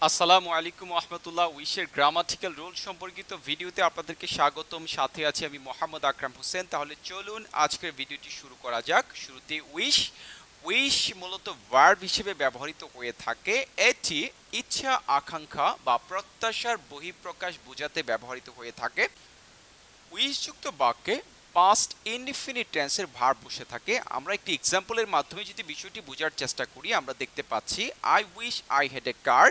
আসসালামু আলাইকুম রহমতুল্লাহ। উইশের grammatical rule সম্পর্কিত ভিডিওতে আপনাদেরকে স্বাগতম। সাথে আছি আমি মোহাম্মদ আকরাম হোসেন। তাহলে চলুন আজকের ভিডিওটি শুরু করা যাক। শুরুতে উইশ। উইশ মূলত ভার্ব হিসেবে ব্যবহৃত হয়ে থাকে। এটি ইচ্ছা, আকাঙ্ক্ষা বা প্রত্যাশার বহিঃপ্রকাশ বোঝাতে ব্যবহৃত হয়ে থাকে। উইশযুক্ত বাক্যে পাস্ট ইনডিফিনিট টেন্সের ভার্ব বসে থাকে। আমরা একটি এক্সাম্পলের মাধ্যমে যদি বিষয়টি বোঝার চেষ্টা করি, আমরা দেখতে পাচ্ছি I wish I had a car.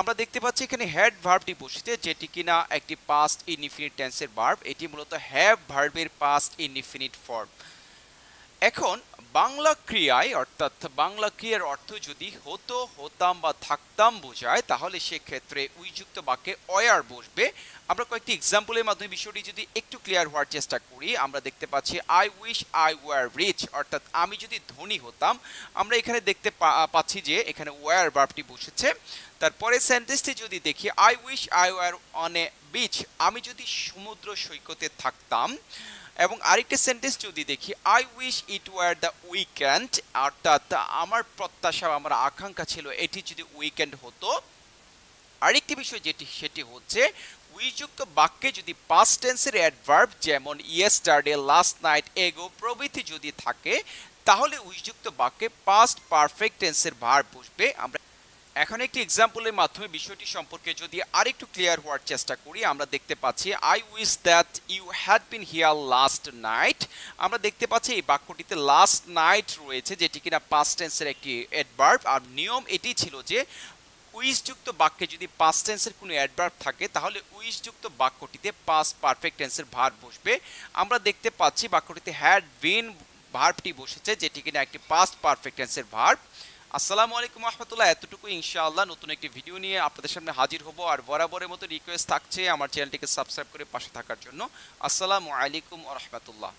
আমরা দেখতে পাচ্ছি এখানে হ্যাড ভার্বটি বসেছে, যেটি কিনা একটি পাস্ট ইনডিফিনিট টেন্সের ভার্ব। এটি মূলত হ্যাভ ভার্বের পাস্ট ইনডিফিনিট ফর্ম। এখন বাংলা ক্রিয়ায় অর্থাৎ বাংলা ক্রিয়ার অর্থ যদি হতো, হতাম বা থাকতাম বোঝায়, তাহলে সেক্ষেত্রে উইযুক্ত বাক্যে ওয়ার বসবে। আমরা কয়েকটি এক্সাম্পলের মাধ্যমে বিষয়টি যদি একটু ক্লিয়ার হওয়ার চেষ্টা করি, আমরা দেখতে পাচ্ছি I wish I were rich, অর্থাৎ আমি যদি ধনী হতাম। আমরা এখানে দেখতে পাচ্ছি যে এখানে ওয়ার ভার্বটি বসেছে। তারপরে সেন্টেন্সটি যদি দেখি, I wish I war on a beach, আমি যদি সমুদ্র সৈকতে থাকতাম। এবং আরেকটি সেন্টেন্স যদি দেখি, I wish it were the weekend, অর্থাৎ আমার প্রত্যাশা আমার আকাঙ্ক্ষা ছিল এটি যদি উইকেন্ড হতো। আরেকটি বিষয় যেটি সেটি হচ্ছে উইযুক্ত বাক্যে যদি পাস্ট টেন্সের অ্যাডভার্ব যেমন ইয়েস্টারডে, লাস্ট নাইট, এগো প্রভৃতি যদি থাকে, তাহলে উইযুক্ত বাক্যে পাস্ট পারফেক্ট টেন্সের ভার্ব বসবে। আমরা এখন একটি এক্সাম্পলের মাধ্যমে বিষয়টি সম্পর্কে যদি আরেকটু ক্লিয়ার হওয়ার চেষ্টা করি, আমরা দেখতে পাচ্ছি I wish that you had been here last night. আমরা দেখতে পাচ্ছি এই বাক্যটিতে লাস্ট নাইট রয়েছে, যেটি কিনা পাস্ট টেন্সের একটি অ্যাডভার্ব। আর নিয়ম এটি ছিল যে উইশযুক্ত বাক্যে যদি পাস্ট টেন্সের কোনো অ্যাডভার্ব থাকে, তাহলে উইশযুক্ত বাক্যটিতে পাস্ট পারফেক্ট টেন্সের ভার্ব বসবে। আমরা দেখতে পাচ্ছি বাক্যটিতে হ্যাড বিন ভার্বটি বসেছে, যেটি কিনা একটি পাস্ট পারফেক্ট টেন্সের ভার্ব। আসসালামু আলাইকুম রহমতুল্লাহ। এতটুকু, ইনশাআল্লাহ নতুন একটি ভিডিও নিয়ে আপনাদের সামনে হাজির হব। আর বরাবরের মতো রিকোয়েস্ট থাকছে আমার চ্যানেলটিকে সাবস্ক্রাইব করে পাশে থাকার জন্য। আসসালামু আলাইকুম রহমতুল্লাহ।